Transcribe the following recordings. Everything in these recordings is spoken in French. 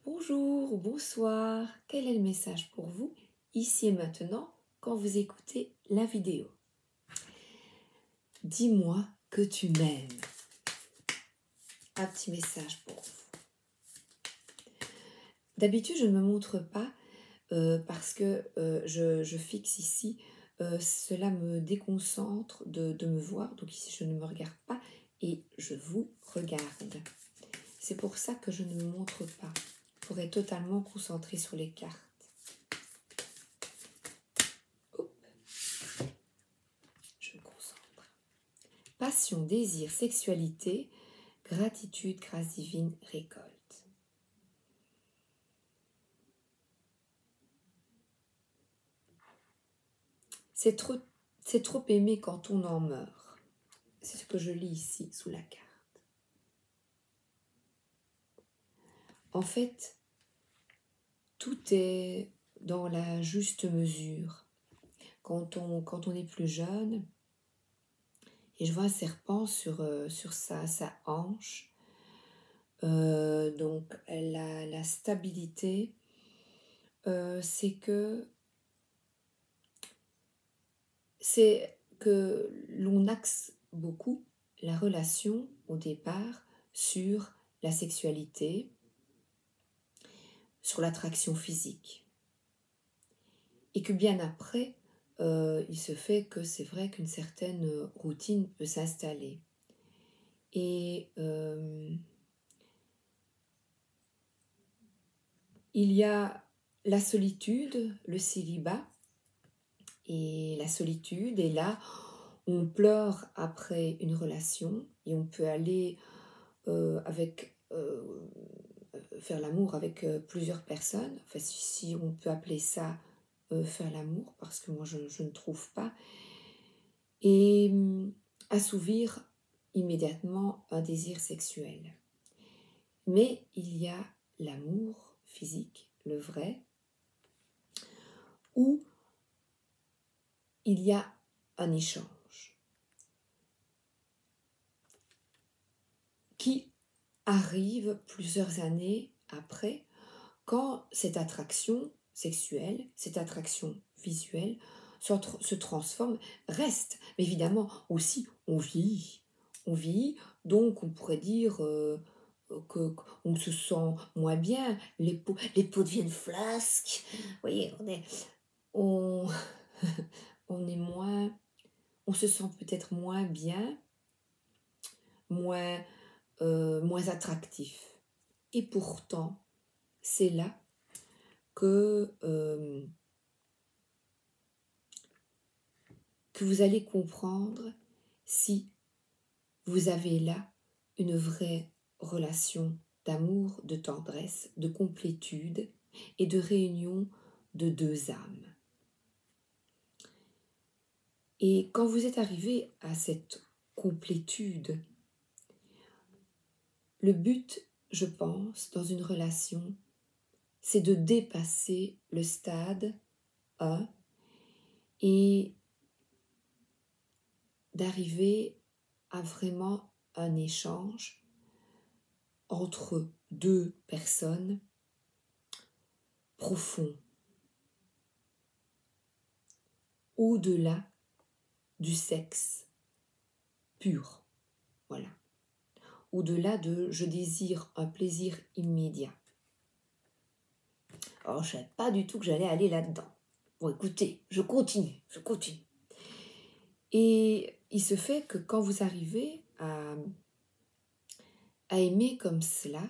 Bonjour ou bonsoir, quel est le message pour vous, ici et maintenant, quand vous écoutez la vidéo? Dis-moi que tu m'aimes. Un petit message pour vous. D'habitude, je ne me montre pas parce que je fixe ici. Cela me déconcentre de me voir. Donc ici, je ne me regarde pas et je vous regarde. C'est pour ça que je ne me montre pas, pour être totalement concentrée sur les cartes. Je me concentre. Passion, désir, sexualité, gratitude, grâce divine, récolte. C'est trop aimé quand on en meurt. C'est ce que je lis ici sous la carte. En fait, tout est dans la juste mesure. Quand on est plus jeune, et je vois un serpent sur sa hanche, donc la stabilité, c'est que l'on axe beaucoup la relation au départ sur la sexualité, sur l'attraction physique. Et que bien après, il se fait que c'est vrai qu'une certaine routine peut s'installer. Et il y a la solitude, le célibat, et la solitude, et là, on pleure après une relation, et on peut aller faire l'amour avec plusieurs personnes, enfin si on peut appeler ça faire l'amour, parce que moi je ne trouve pas, et assouvir immédiatement un désir sexuel. Mais il y a l'amour physique, le vrai, où il y a un échange qui arrive plusieurs années après, quand cette attraction sexuelle, cette attraction visuelle se transforme, reste. Mais évidemment, aussi, on vieillit, donc on pourrait dire qu'on se sent moins bien, les peaux deviennent flasques, vous voyez, on, on est moins, on se sent peut-être moins bien, moins attractif. Et pourtant, c'est là que vous allez comprendre si vous avez là une vraie relation d'amour, de tendresse, de complétude et de réunion de deux âmes. Et quand vous êtes arrivé à cette complétude, le but, je pense, dans une relation, c'est de dépasser le stade 1 et d'arriver à vraiment un échange entre deux personnes profond, au-delà du sexe pur, voilà, au-delà de je désire un plaisir immédiat. Alors je ne savais pas du tout que j'allais aller là-dedans. Bon écoutez, je continue. Et il se fait que quand vous arrivez à aimer comme cela,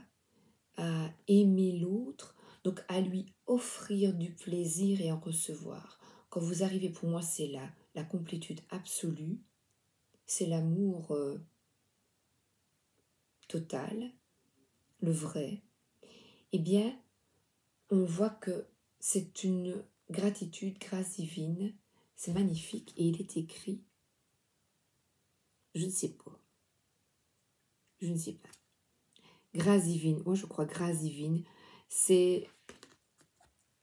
à aimer l'autre, donc à lui offrir du plaisir et en recevoir. Quand vous arrivez, pour moi, c'est la complétude absolue, c'est l'amour total, le vrai. Eh bien, on voit que c'est une gratitude, grâce divine, c'est magnifique et il est écrit, je ne sais pas, grâce divine, moi je crois grâce divine, c'est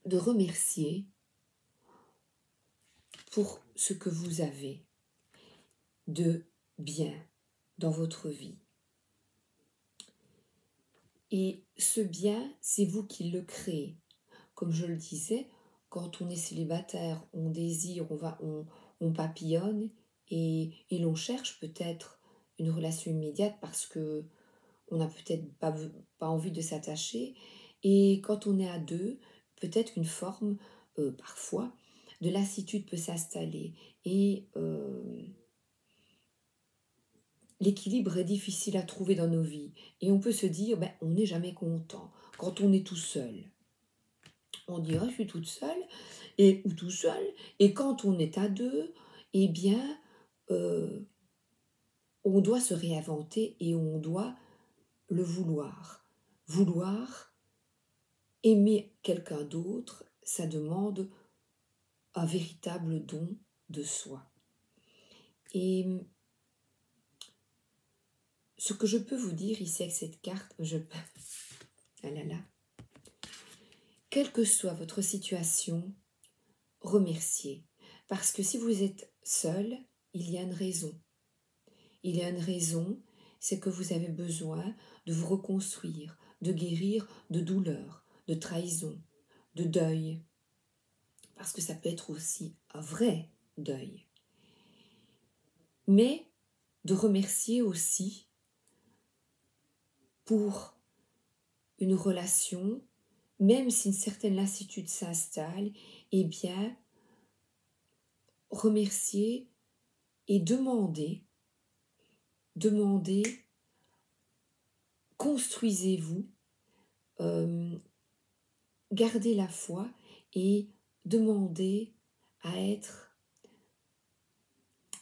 de remercier pour ce que vous avez de bien dans votre vie. Et ce bien, c'est vous qui le créez. Comme je le disais, quand on est célibataire, on désire, on papillonne et l'on cherche peut-être une relation immédiate parce que on n'a peut-être pas envie de s'attacher. Et quand on est à deux, peut-être qu'une forme, parfois, de lassitude peut s'installer. Et l'équilibre est difficile à trouver dans nos vies. Et on peut se dire, ben, on n'est jamais content quand on est tout seul. On dit, oh, je suis toute seule, ou tout seul. Et quand on est à deux, eh bien, euh, on doit se réinventer et on doit le vouloir. Vouloir aimer quelqu'un d'autre, ça demande un véritable don de soi. Et ce que je peux vous dire ici avec cette carte, ah là là, quelle que soit votre situation, remerciez. Parce que si vous êtes seul, il y a une raison. Il y a une raison, c'est que vous avez besoin de vous reconstruire, de guérir de douleur, de trahison, de deuil. Parce que ça peut être aussi un vrai deuil. Mais de remercier aussi pour une relation, même si une certaine lassitude s'installe, eh bien, remercier et demander, construisez-vous, gardez la foi et demandez à être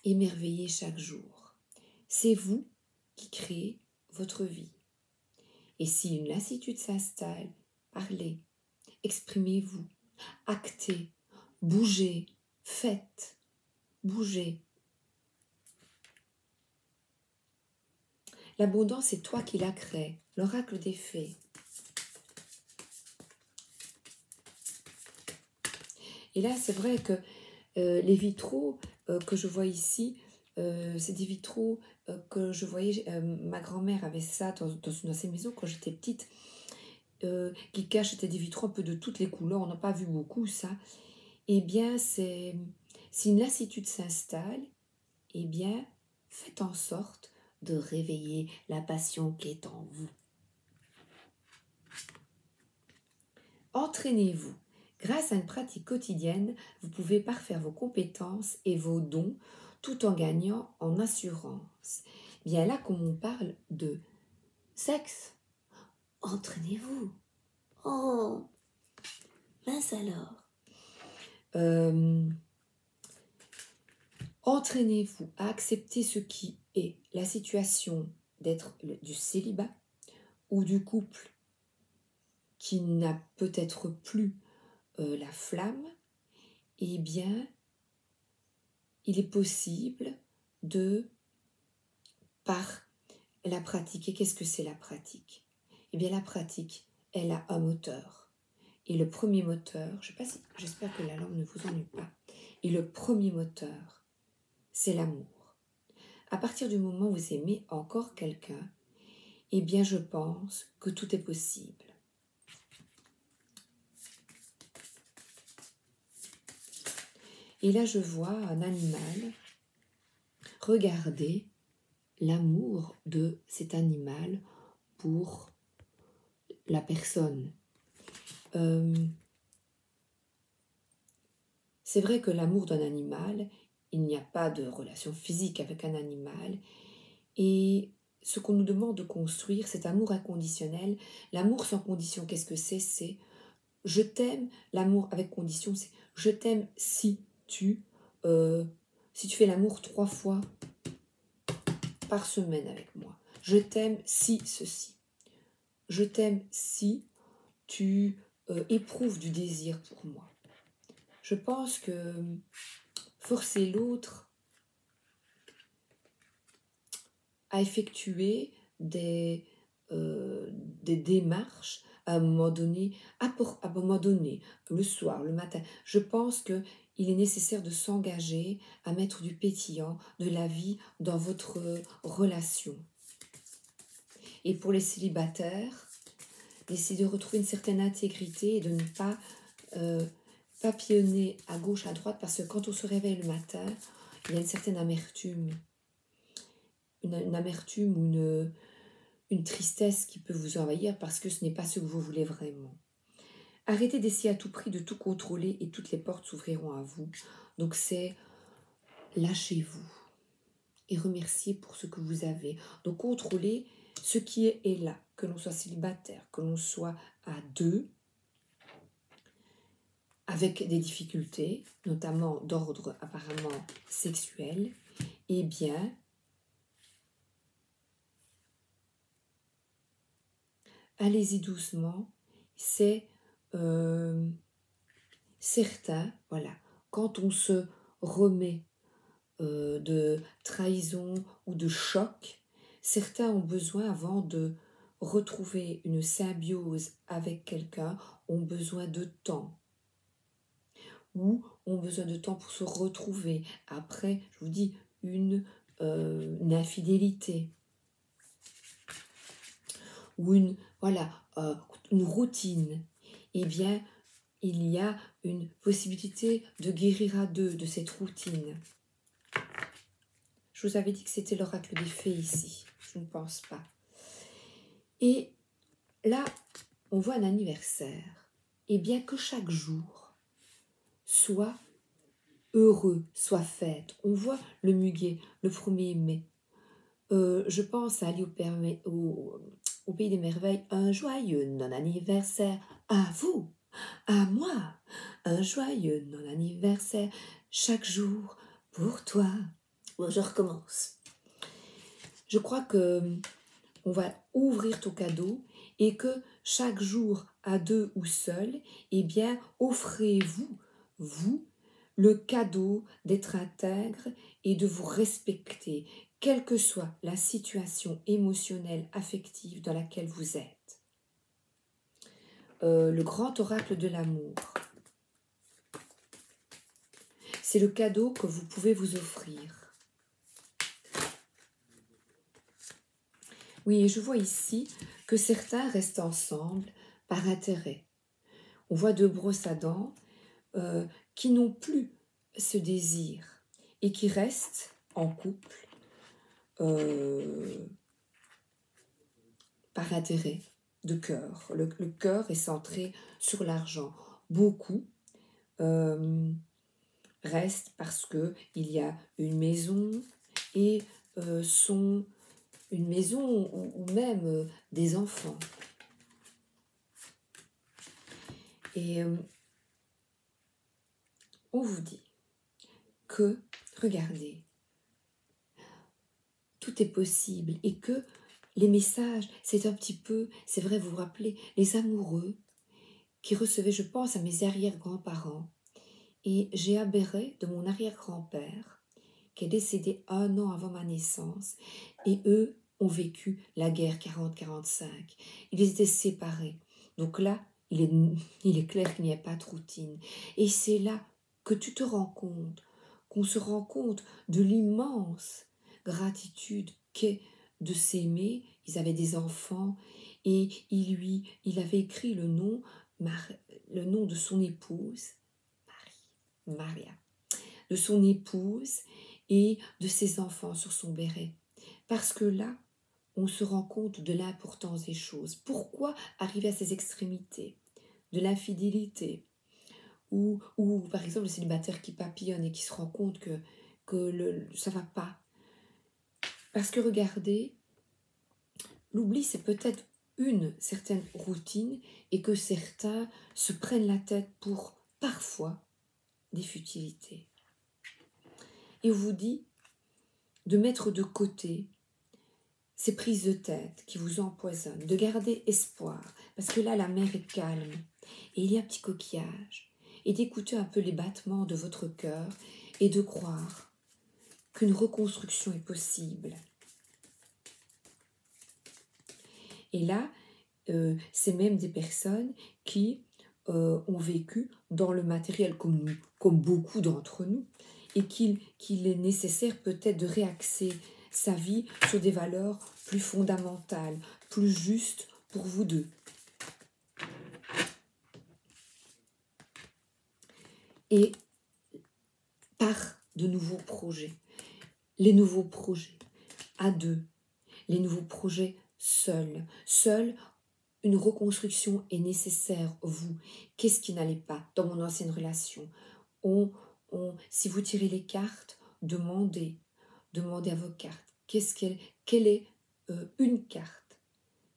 émerveillé chaque jour. C'est vous qui créez votre vie. Et si une lassitude s'installe, parlez, exprimez-vous, actez, bougez, faites, bougez. L'abondance, c'est toi qui la crée. L'oracle des fées. Et là, c'est vrai que les vitraux que je vois ici, c'est des vitraux que je voyais, ma grand-mère avait ça dans une ancienne maison quand j'étais petite, qui cachent, c'était des vitraux un peu de toutes les couleurs, on n'a pas vu beaucoup ça. Eh bien, si une lassitude s'installe, eh bien, faites en sorte de réveiller la passion qui est en vous. Entraînez-vous. Grâce à une pratique quotidienne, vous pouvez parfaire vos compétences et vos dons tout en gagnant en assurance. Bien là, comme on parle de sexe, entraînez-vous. Oh, mince alors. Entraînez-vous à accepter ce qui est la situation d'être du célibat ou du couple qui n'a peut-être plus la flamme. Eh bien, il est possible de, par la pratique. Et qu'est-ce que c'est la pratique? Eh bien, la pratique, elle a un moteur. Et le premier moteur, j'espère que la langue ne vous ennuie pas. Et le premier moteur, c'est l'amour. À partir du moment où vous aimez encore quelqu'un, eh bien, je pense que tout est possible. Et là, je vois un animal. Regardez l'amour de cet animal pour la personne. C'est vrai que l'amour d'un animal, il n'y a pas de relation physique avec un animal. Et ce qu'on nous demande de construire, cet amour inconditionnel, l'amour sans condition, qu'est-ce que c'est? C'est je t'aime. L'amour avec condition, c'est je t'aime si tu fais l'amour 3 fois par semaine avec moi. Je t'aime si ceci. Je t'aime si tu éprouves du désir pour moi. Je pense que forcer l'autre à effectuer des démarches à un moment donné, le soir, le matin, je pense qu'il est nécessaire de s'engager à mettre du pétillant, de la vie dans votre relation. Et pour les célibataires, d'essayer de retrouver une certaine intégrité et de ne pas papillonner à gauche, à droite, parce que quand on se réveille le matin, il y a une certaine amertume. Une amertume ou une tristesse qui peut vous envahir parce que ce n'est pas ce que vous voulez vraiment. Arrêtez d'essayer à tout prix de tout contrôler et toutes les portes s'ouvriront à vous. Donc c'est lâchez-vous et remerciez pour ce que vous avez. Donc contrôlez ce qui est là, que l'on soit célibataire, que l'on soit à deux, avec des difficultés, notamment d'ordre apparemment sexuel, eh bien, allez-y doucement, c'est certain, voilà, quand on se remet de trahison ou de choc, certains ont besoin, avant de retrouver une symbiose avec quelqu'un, ont besoin de temps, ou ont besoin de temps pour se retrouver après, je vous dis, une infidélité, ou une routine. Eh bien, il y a une possibilité de guérir à deux de cette routine. Je vous avais dit que c'était l'oracle des fées ici. Je ne pense pas. Et là, on voit un anniversaire. Et bien que chaque jour soit heureux, soit fête. On voit le muguet, le 1er mai. Je pense à aller au Pays des Merveilles. Un joyeux non-anniversaire à vous, à moi. Un joyeux non-anniversaire chaque jour pour toi. Bon, je recommence. Je crois que on va ouvrir ton cadeau et que chaque jour, à deux ou seul, eh bien, offrez-vous, vous, le cadeau d'être intègre et de vous respecter, quelle que soit la situation émotionnelle, affective dans laquelle vous êtes. Le grand oracle de l'amour. C'est le cadeau que vous pouvez vous offrir. Oui, et je vois ici que certains restent ensemble par intérêt. On voit deux brosses à dents qui n'ont plus ce désir et qui restent en couple par intérêt de cœur. Le cœur est centré sur l'argent. Beaucoup restent parce qu'il y a une maison et une maison ou même des enfants. Et on vous dit que, regardez, tout est possible et que les messages, c'est un petit peu, c'est vrai, vous vous rappelez, les amoureux qui recevaient, je pense à mes arrière-grands-parents, et j'ai aberré de mon arrière-grand-père qui est décédé 1 an avant ma naissance, et eux ont vécu la guerre 40-45. Ils étaient séparés. Donc là, il est clair qu'il n'y a pas de routine. Et c'est là que tu te rends compte, qu'on se rend compte de l'immense gratitude qu'est de s'aimer. Ils avaient des enfants et il avait écrit le nom de son épouse, Maria, de son épouse et de ses enfants sur son béret. Parce que là, on se rend compte de l'importance des choses. Pourquoi arriver à ces extrémités de l'infidélité ou par exemple le célibataire qui papillonne et qui se rend compte que ça ne va pas. Parce que regardez, l'oubli c'est peut-être une certaine routine et que certains se prennent la tête pour parfois des futilités. Et on vous dit de mettre de côté ces prises de tête qui vous empoisonnent, de garder espoir, parce que là la mer est calme et il y a un petit coquillage, et d'écouter un peu les battements de votre cœur et de croire qu'une reconstruction est possible. Et là, c'est même des personnes qui ont vécu dans le matériel comme nous, comme beaucoup d'entre nous, et qu'il est nécessaire peut-être de réaxer sa vie sur des valeurs plus fondamentales, plus justes pour vous deux. et par de nouveaux projets. Les nouveaux projets à deux, les nouveaux projets seuls. Seul, une reconstruction est nécessaire. Vous, qu'est-ce qui n'allait pas dans mon ancienne relation? Si vous tirez les cartes, demandez à vos cartes. Quelle est une carte?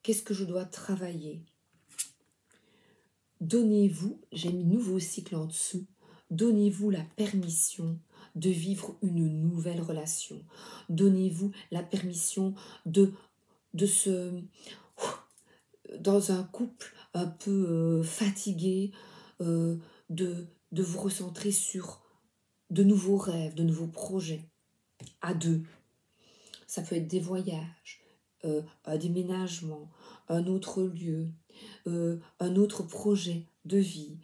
Qu'est-ce que je dois travailler? Donnez-vous, j'ai mis nouveau cycle en dessous, donnez-vous la permission de vivre une nouvelle relation. Donnez-vous la permission de se... Dans un couple un peu fatigué, de vous recentrer sur de nouveaux rêves, de nouveaux projets, à deux. Ça peut être des voyages, un déménagement, un autre lieu, un autre projet de vie,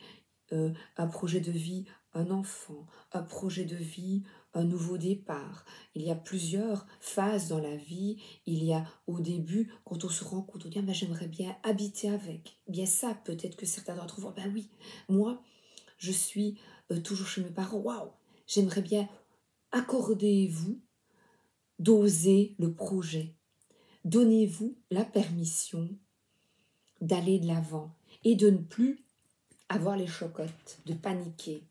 un projet de vie, un enfant, un projet de vie, un nouveau départ. Il y a plusieurs phases dans la vie. Il y a au début, quand on se rend compte, on dit ah, j'aimerais bien habiter avec. Bien ça, peut-être que certains d'entre vous, ben oui, moi, je suis toujours chez mes parents. Waouh, j'aimerais bien. Accordez-vous d'oser le projet. Donnez-vous la permission d'aller de l'avant et de ne plus avoir les chocottes, de paniquer.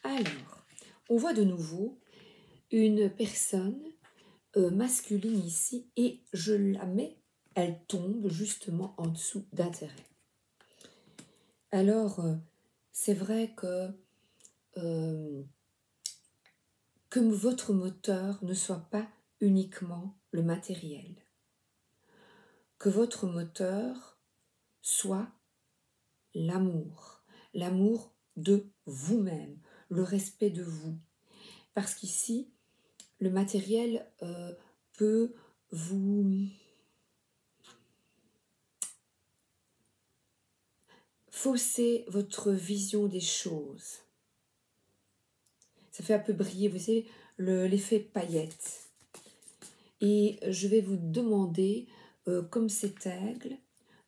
Alors, on voit de nouveau une personne masculine ici et je la mets, elle tombe justement en dessous d'intérêt. Alors, c'est vrai que votre moteur ne soit pas uniquement le matériel. Que votre moteur soit l'amour de vous-même, le respect de vous. Parce qu'ici, le matériel peut vous fausser votre vision des choses. Ça fait un peu briller, vous savez, l'effet paillette. Et je vais vous demander, comme cet aigle,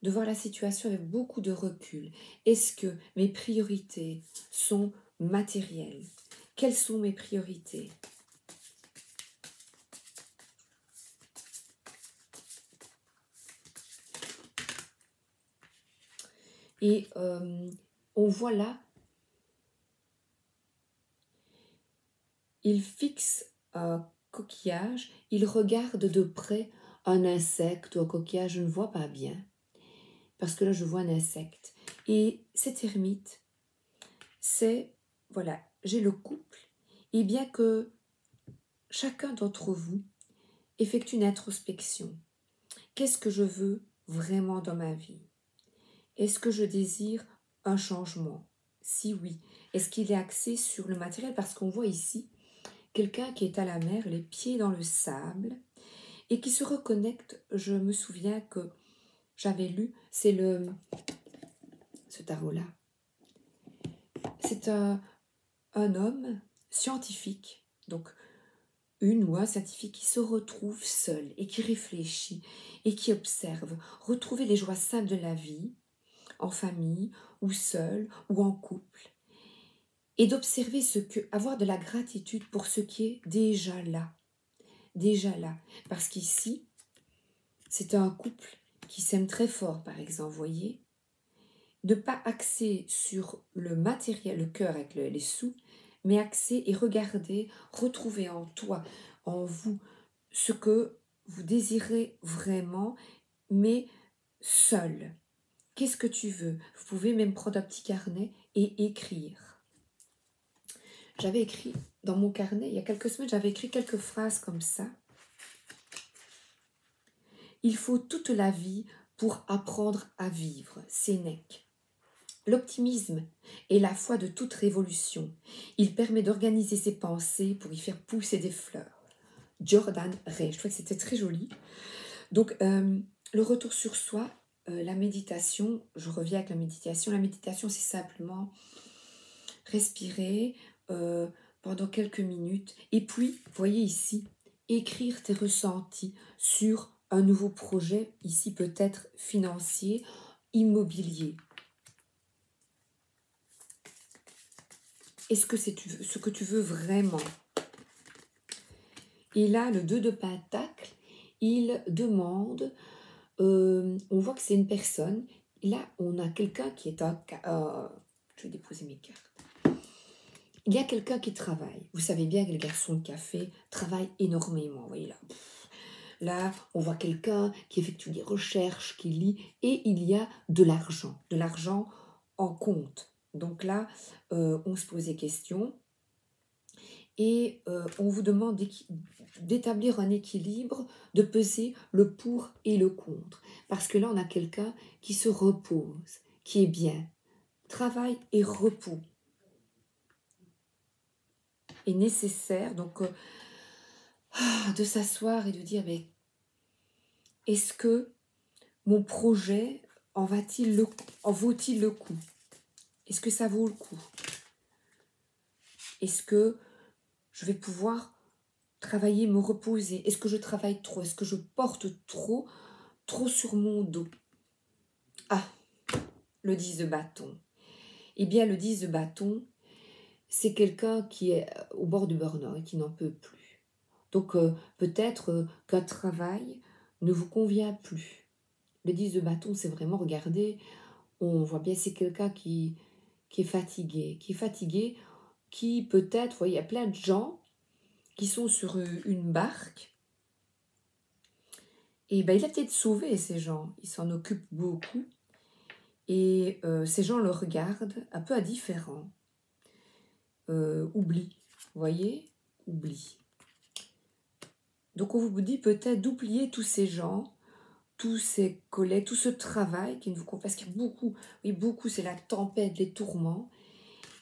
de voir la situation avec beaucoup de recul. Est-ce que mes priorités sont matérielles? Quelles sont mes priorités? Et on voit là, il fixe un coquillage, il regarde de près un insecte ou un coquillage, je ne vois pas bien, parce que là je vois un insecte. Et cette ermite, c'est, voilà, j'ai le couple, et bien que chacun d'entre vous effectue une introspection. Qu'est-ce que je veux vraiment dans ma vie? Est-ce que je désire un changement? Si oui, est-ce qu'il est axé sur le matériel? Parce qu'on voit ici quelqu'un qui est à la mer, les pieds dans le sable, et qui se reconnecte. Je me souviens que j'avais lu, c'est ce tarot-là. C'est un homme scientifique, donc une ou un scientifique qui se retrouve seul et qui réfléchit et qui observe, retrouver les joies simples de la vie, en famille ou seul ou en couple, et d'observer avoir de la gratitude pour ce qui est déjà là, parce qu'ici, c'est un couple qui s'aime très fort, par exemple, voyez, ne pas axer sur le matériel, le cœur avec les sous, mais axer et regarder, retrouver en toi, en vous, ce que vous désirez vraiment, mais seul. Qu'est-ce que tu veux? Vous pouvez même prendre un petit carnet et écrire. J'avais écrit dans mon carnet, il y a quelques semaines, j'avais écrit quelques phrases comme ça. Il faut toute la vie pour apprendre à vivre. Sénèque. L'optimisme est la foi de toute révolution. Il permet d'organiser ses pensées pour y faire pousser des fleurs. Jordan Ray, je trouvais que c'était très joli. Donc, le retour sur soi, la méditation, je reviens avec la méditation. La méditation, c'est simplement respirer pendant quelques minutes. Et puis, vous voyez ici, écrire tes ressentis sur un nouveau projet, ici peut-être financier, immobilier. Est-ce que c'est ce que tu veux vraiment? Et là, le 2 de Pentacle, il demande, on voit que c'est une personne. Là, on a quelqu'un qui est je vais déposer mes cartes. Il y a quelqu'un qui travaille. Vous savez bien que le garçon de café travaille énormément. Vous voyez là. Là, on voit quelqu'un qui effectue des recherches, qui lit, et il y a de l'argent en compte. Donc là, on se pose des questions et on vous demande d'établir un équilibre, de peser le pour et le contre. Parce que là, on a quelqu'un qui se repose, qui est bien. Travail et repos est nécessaire. Donc, de s'asseoir et de dire, mais est-ce que mon projet en vaut-il le coup? Est-ce que ça vaut le coup? Est-ce que je vais pouvoir travailler, me reposer? Est-ce que je travaille trop? Est-ce que je porte trop sur mon dos? Ah, le 10 de bâton. Eh bien, le 10 de bâton, c'est quelqu'un qui est au bord du burn-out et qui n'en peut plus. Donc, peut-être qu'un travail ne vous convient plus. Le 10 de bâton, c'est vraiment, regardez, on voit bien c'est quelqu'un qui est fatigué, qui peut-être, vous voyez, il y a plein de gens qui sont sur une barque, et ben, il a peut-être sauvé ces gens, il s'en occupe beaucoup, et ces gens le regardent un peu indifférent, oubli, vous voyez, oubli. Donc on vous dit peut-être d'oublier tous ces gens, tous ces collègues, tout ce travail qui ne vous convient, parce qu'il y a beaucoup, oui, beaucoup, c'est la tempête, les tourments,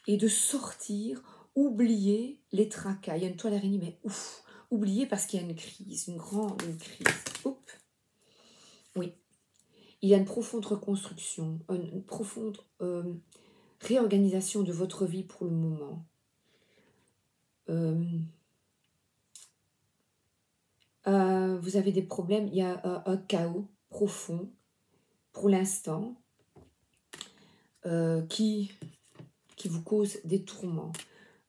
et de sortir, oublier les tracas. Il y a une toile d'araignée, mais ouf, oublier parce qu'il y a une crise, une crise. Oups. Oui, il y a une profonde reconstruction, une profonde réorganisation de votre vie pour le moment. Vous avez des problèmes, il y a un chaos profond pour l'instant qui vous cause des tourments.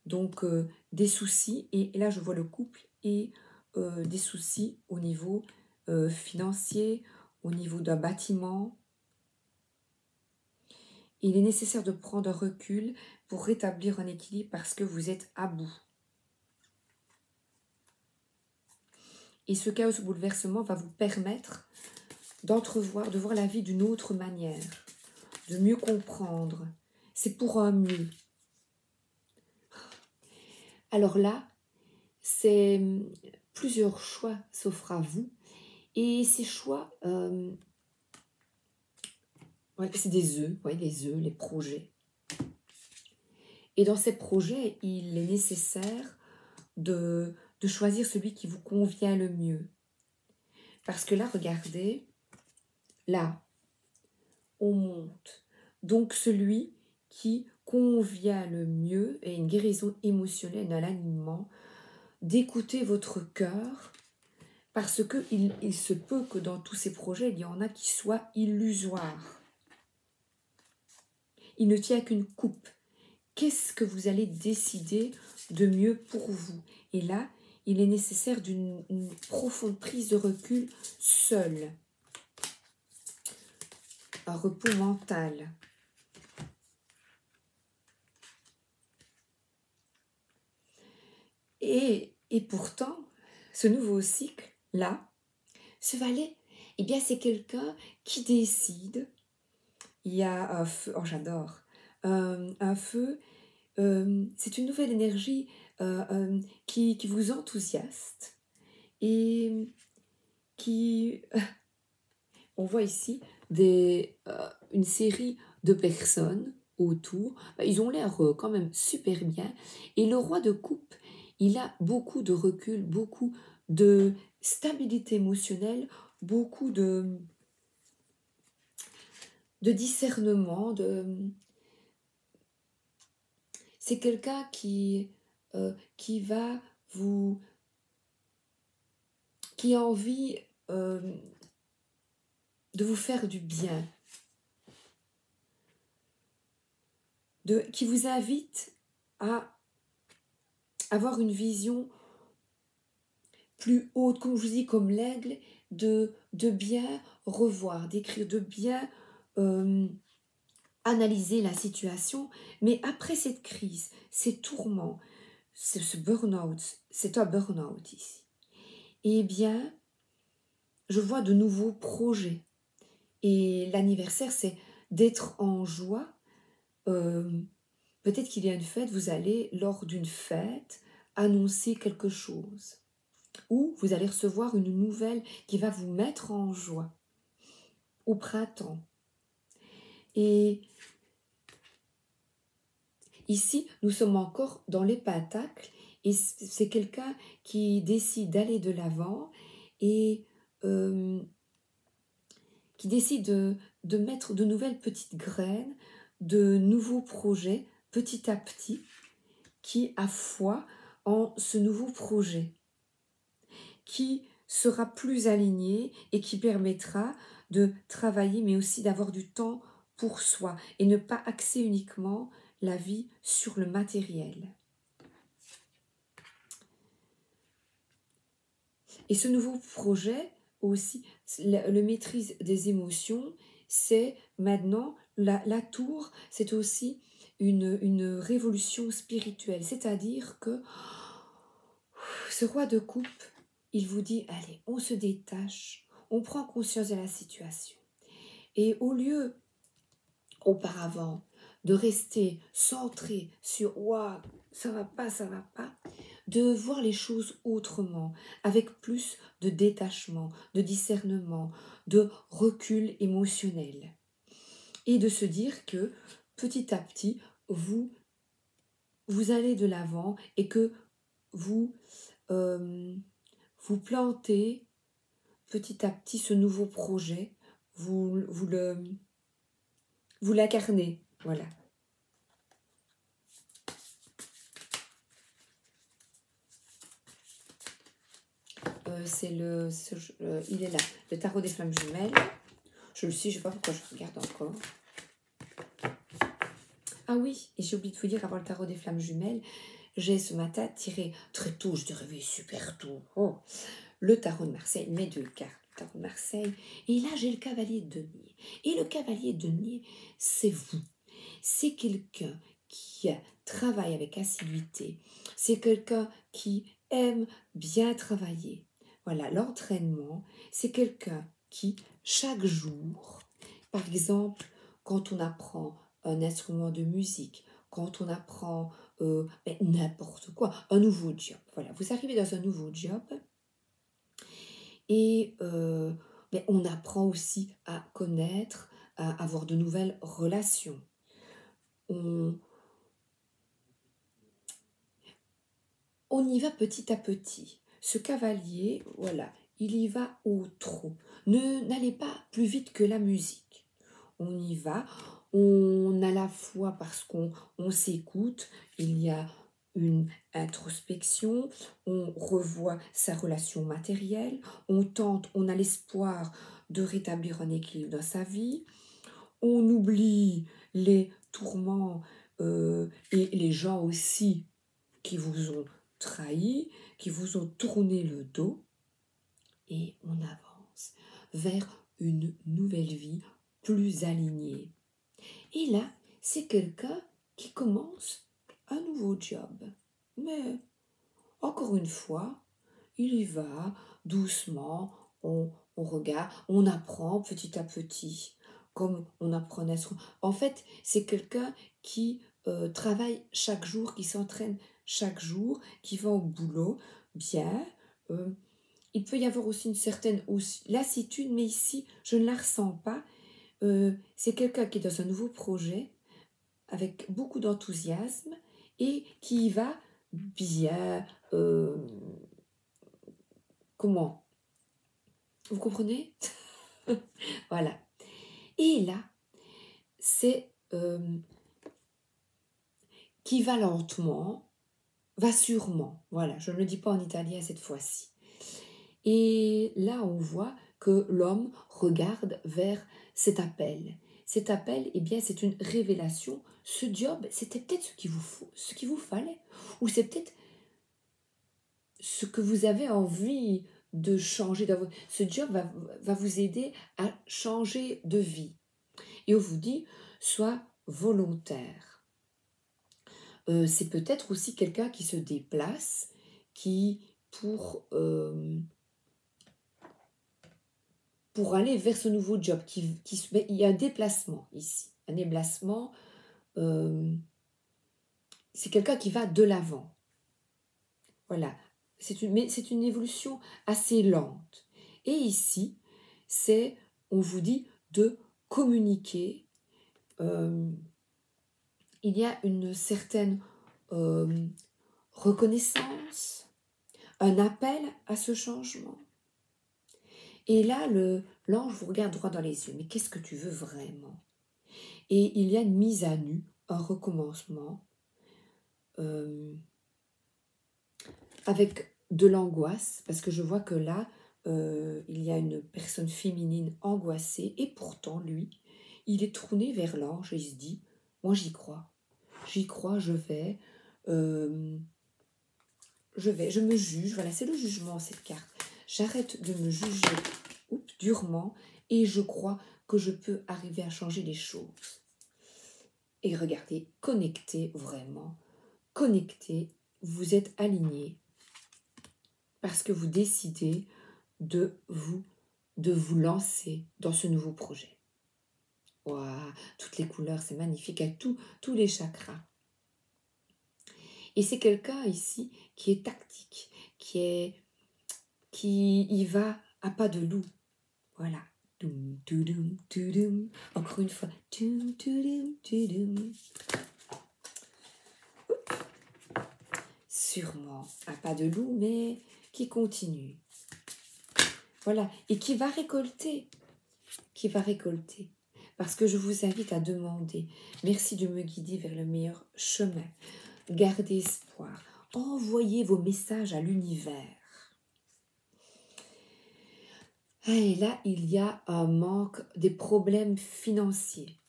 Donc des soucis, et là je vois le couple, et des soucis au niveau financier, au niveau d'un bâtiment. Il est nécessaire de prendre un recul pour rétablir un équilibre parce que vous êtes à bout. Et ce chaos, ce bouleversement va vous permettre d'entrevoir, de voir la vie d'une autre manière, de mieux comprendre. C'est pour un mieux. Alors là, c'est plusieurs choix s'offrent à vous. Et ces choix, c'est des œufs, les œufs, les projets. Et dans ces projets, il est nécessaire de choisir celui qui vous convient le mieux. Parce que là, regardez, là, on monte. Donc celui qui convient le mieux et une guérison émotionnelle, un alignement, d'écouter votre cœur, parce qu'il se peut que dans tous ces projets, il y en a qui soient illusoires. Il ne tient qu'une coupe. Qu'est-ce que vous allez décider de mieux pour vous? Et là, il est nécessaire d'une profonde prise de recul seul. Un repos mental. Et pourtant, ce nouveau cycle-là, ce valet, eh bien, c'est quelqu'un qui décide. Il y a un feu, oh j'adore, un feu, c'est une nouvelle énergie qui vous enthousiaste et qui, on voit ici une série de personnes autour, ils ont l'air quand même super bien. Et le roi de coupe, il a beaucoup de recul, beaucoup de stabilité émotionnelle, beaucoup de discernement. C'est quelqu'un qui va vous... qui a envie de vous faire du bien, qui vous invite à avoir une vision plus haute, comme je vous dis, comme l'aigle, de bien revoir, d'écrire, de bien analyser la situation. Mais après cette crise, ces tourments, ce burn-out, c'est un burn-out ici, eh bien, je vois de nouveaux projets. Et l'anniversaire, c'est d'être en joie. Peut-être qu'il y a une fête, vous allez, lors d'une fête, annoncer quelque chose. Ou vous allez recevoir une nouvelle qui va vous mettre en joie au printemps. Et ici, nous sommes encore dans les pentacles et c'est quelqu'un qui décide d'aller de l'avant et qui décide de mettre de nouvelles petites graines, de nouveaux projets petit à petit, qui a foi en ce nouveau projet, qui sera plus aligné et qui permettra de travailler, mais aussi d'avoir du temps pour soi et ne pas axer uniquement la vie sur le matériel. Et ce nouveau projet aussi, le maîtrise des émotions, c'est maintenant, la tour, c'est aussi une révolution spirituelle. C'est-à-dire que ce roi de coupe, il vous dit, allez, on se détache, on prend conscience de la situation. Et au lieu, auparavant, de rester centré sur « Waouh, ça va pas », de voir les choses autrement, avec plus de détachement, de discernement, de recul émotionnel. Et de se dire que petit à petit, vous allez de l'avant et que vous plantez petit à petit ce nouveau projet, vous l'incarnez, voilà. Il est là, le tarot des flammes jumelles. Je le sais, je ne sais pas pourquoi je regarde encore. Ah oui, et j'ai oublié de vous dire, avant le tarot des flammes jumelles, j'ai ce matin tiré très tôt, je te réveille super tôt, le tarot de Marseille, mes deux cartes, le tarot de Marseille, et là j'ai le cavalier de denier. Et le cavalier de denier, c'est vous. C'est quelqu'un qui travaille avec assiduité, c'est quelqu'un qui aime bien travailler. Voilà, l'entraînement, c'est quelqu'un qui, chaque jour, par exemple, quand on apprend un instrument de musique, quand on apprend n'importe quoi, un nouveau job. Voilà, vous arrivez dans un nouveau job et on apprend aussi à connaître, à avoir de nouvelles relations. On y va petit à petit. Ce cavalier, voilà, il y va au trot. N'allez pas plus vite que la musique. On y va, on a la foi parce qu'on s'écoute, il y a une introspection, on revoit sa relation matérielle, on a l'espoir de rétablir un équilibre dans sa vie, on oublie les tourments et les gens aussi qui vous ont trahi, qui vous ont tourné le dos, et on avance vers une nouvelle vie plus alignée. Et là, c'est quelqu'un qui commence un nouveau job. Mais, encore une fois, il y va doucement, on regarde, on apprend petit à petit, comme on apprenait. En fait, c'est quelqu'un qui travaille chaque jour, qui s'entraîne chaque jour, qui va au boulot bien. Il peut y avoir aussi une certaine lassitude, mais ici, je ne la ressens pas. C'est quelqu'un qui est dans un nouveau projet, avec beaucoup d'enthousiasme et qui y va bien. Comment? Vous comprenez? Voilà. Et là, c'est qui va lentement, va sûrement. Voilà, je ne le dis pas en italien cette fois-ci. Et là, on voit que l'homme regarde vers cet appel. Cet appel, eh bien, c'est une révélation. Ce job, c'était peut-être ce qu'il vous fallait. Ou c'est peut-être ce que vous avez envie de changer. Ce job va vous aider à changer de vie. Et on vous dit, sois volontaire. C'est peut-être aussi quelqu'un qui se déplace, qui pour aller vers ce nouveau job, il y a un déplacement ici. Un déplacement, c'est quelqu'un qui va de l'avant. Voilà, mais c'est une évolution assez lente. Et ici, on vous dit de communiquer. Il y a une certaine reconnaissance, un appel à ce changement. Et là, l'ange vous regarde droit dans les yeux. Mais qu'est-ce que tu veux vraiment? Et il y a une mise à nu, un recommencement, avec de l'angoisse, parce que je vois que là, il y a une personne féminine angoissée, et pourtant, lui, il est tourné vers l'ange et il se dit, moi j'y crois, je me juge, voilà, c'est le jugement cette carte. J'arrête de me juger durement et je crois que je peux arriver à changer les choses. Et regardez, connectez vraiment, connectez, vous êtes aligné parce que vous décidez de vous lancer dans ce nouveau projet. Waouh, toutes les couleurs, c'est magnifique, avec tous les chakras. Et c'est quelqu'un ici qui est tactique, qui y va à pas de loup. Voilà. Encore une fois. Sûrement à pas de loup, mais qui continue. Voilà. Et qui va récolter. Parce que je vous invite à demander. Merci de me guider vers le meilleur chemin. Gardez espoir. Envoyez vos messages à l'univers. Et là, il y a un manque, des problèmes financiers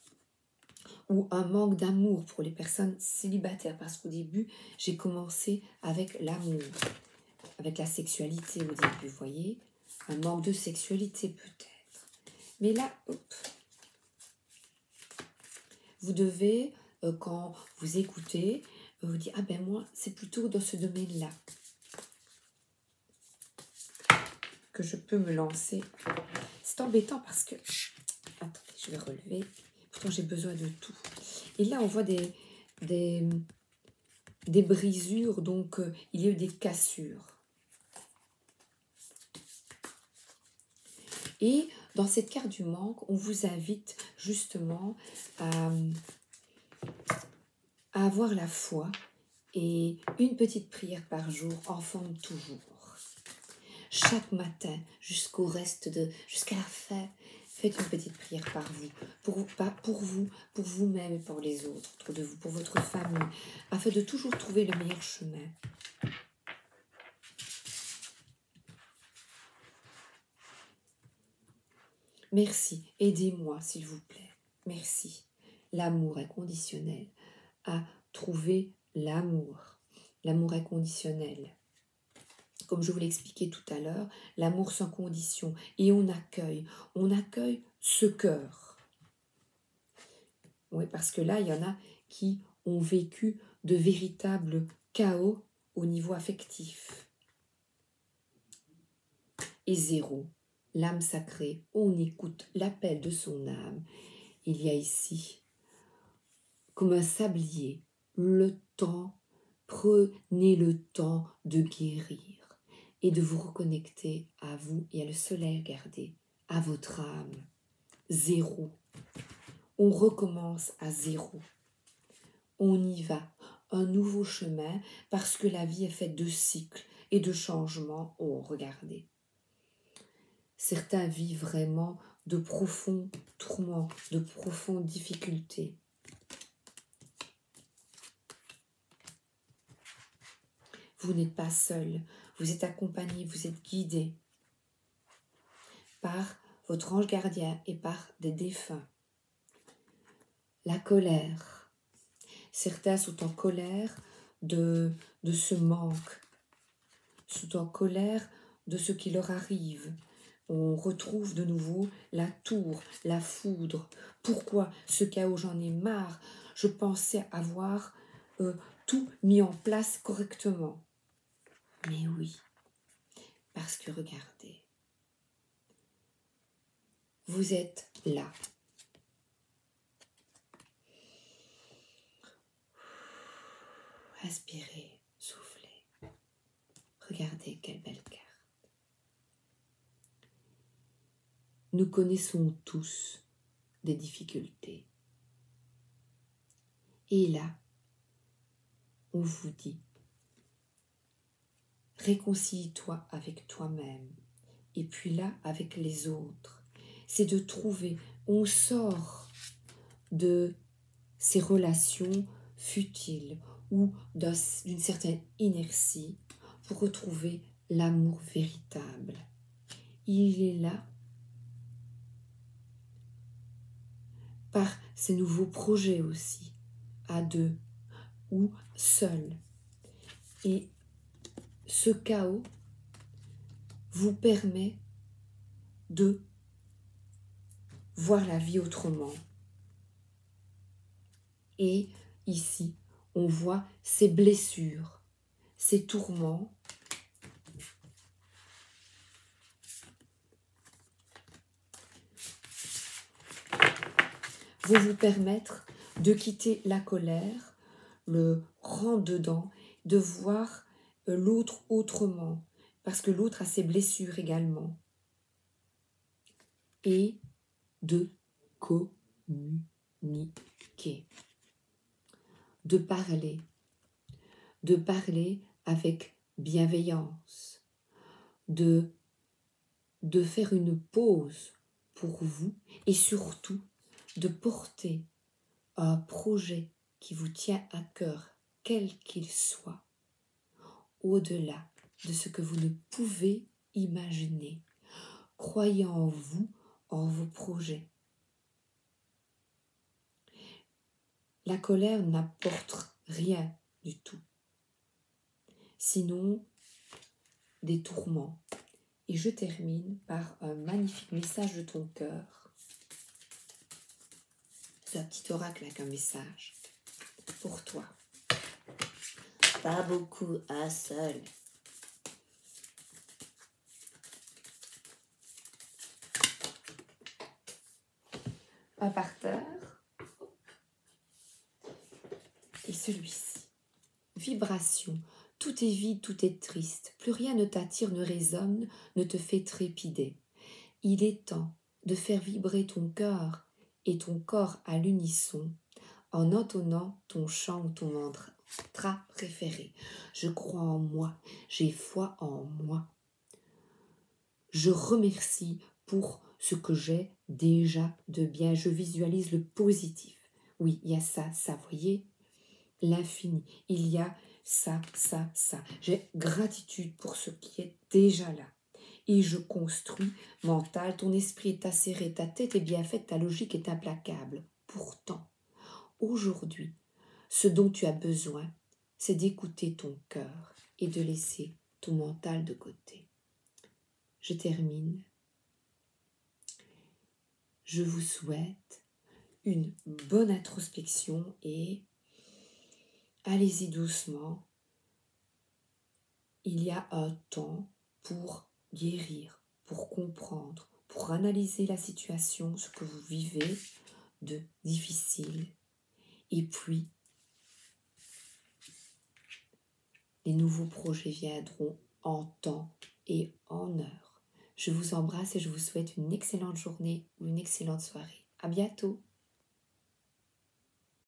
ou un manque d'amour pour les personnes célibataires. Parce qu'au début, j'ai commencé avec l'amour, avec la sexualité au début, vous voyez. Un manque de sexualité peut-être. Mais là, vous devez, quand vous écoutez, vous dire, ah ben moi, c'est plutôt dans ce domaine-là que je peux me lancer. C'est embêtant parce que... Attendez, je vais relever. Pourtant, j'ai besoin de tout. Et là, on voit des brisures, donc il y a eu des cassures. Et dans cette carte du manque, on vous invite justement à avoir la foi et une petite prière par jour en forme toujours. Chaque matin, jusqu'à la fin, faites une petite prière pour vous-même et pour les autres, autour de vous, pour votre famille, afin de toujours trouver le meilleur chemin. Merci, aidez-moi s'il vous plaît. Merci. L'amour inconditionnel, à trouver l'amour inconditionnel. Comme je vous l'ai expliqué tout à l'heure, l'amour sans condition. Et on accueille ce cœur. Oui, parce que là, il y en a qui ont vécu de véritables chaos au niveau affectif. Et zéro, l'âme sacrée, on écoute l'appel de son âme. Il y a ici, comme un sablier, le temps, prenez le temps de guérir et de vous reconnecter à vous et à le soleil, regardez, à votre âme. Zéro. On recommence à zéro. on y va, un nouveau chemin, parce que la vie est faite de cycles et de changements. Oh, regardez. Certains vivent vraiment de profonds tourments, de profondes difficultés. Vous n'êtes pas seul, vous êtes accompagné, vous êtes guidé par votre ange gardien et par des défunts. La colère. Certains sont en colère de ce manque, sont en colère de ce qui leur arrive. On retrouve de nouveau la tour, la foudre. Pourquoi ce chaos? J'en ai marre. Je pensais avoir tout mis en place correctement. Mais oui, parce que regardez, vous êtes là. Respirez, soufflez. Regardez quelle belle carte. Nous connaissons tous des difficultés. Et là, on vous dit, réconcilie-toi avec toi-même. Et puis là, avec les autres. C'est de trouver, on sort de ces relations futiles ou d'une certaine inertie pour retrouver l'amour véritable. Il est là par ces nouveaux projets aussi, à deux ou seul. Et ce chaos vous permet de voir la vie autrement. Et ici, on voit ces blessures, ces tourments. Vont vous permettre de quitter la colère, le rentre-dedans, de voir l'autre autrement, parce que l'autre a ses blessures également. Et de communiquer, de parler avec bienveillance, de faire une pause pour vous et surtout de porter un projet qui vous tient à cœur, quel qu'il soit, au-delà de ce que vous ne pouvez imaginer. Croyez en vous, en vos projets. La colère n'apporte rien du tout, sinon des tourments. Et je termine par un magnifique message de ton cœur. C'est un petit oracle avec un message pour toi. Pas beaucoup, un seul. Un par terre. Et celui-ci. Vibration. Tout est vide, tout est triste. Plus rien ne t'attire, ne résonne, ne te fait trépider. Il est temps de faire vibrer ton cœur et ton corps à l'unisson en entonnant ton chant ou ton mantra préféré. Je crois en moi, j'ai foi en moi. Je remercie pour ce que j'ai déjà de bien. Je visualise le positif. Oui, il y a ça, voyez, l'infini. Il y a ça. J'ai gratitude pour ce qui est déjà là. Et je construis mental, ton esprit est acéré, ta tête est bien faite, ta logique est implacable. Pourtant, aujourd'hui, ce dont tu as besoin, c'est d'écouter ton cœur et de laisser ton mental de côté. Je termine. Je vous souhaite une bonne introspection et allez-y doucement. Il y a un temps pour guérir, pour comprendre, pour analyser la situation, ce que vous vivez de difficile. Et puis, les nouveaux projets viendront en temps et en heure. Je vous embrasse et je vous souhaite une excellente journée ou une excellente soirée. À bientôt.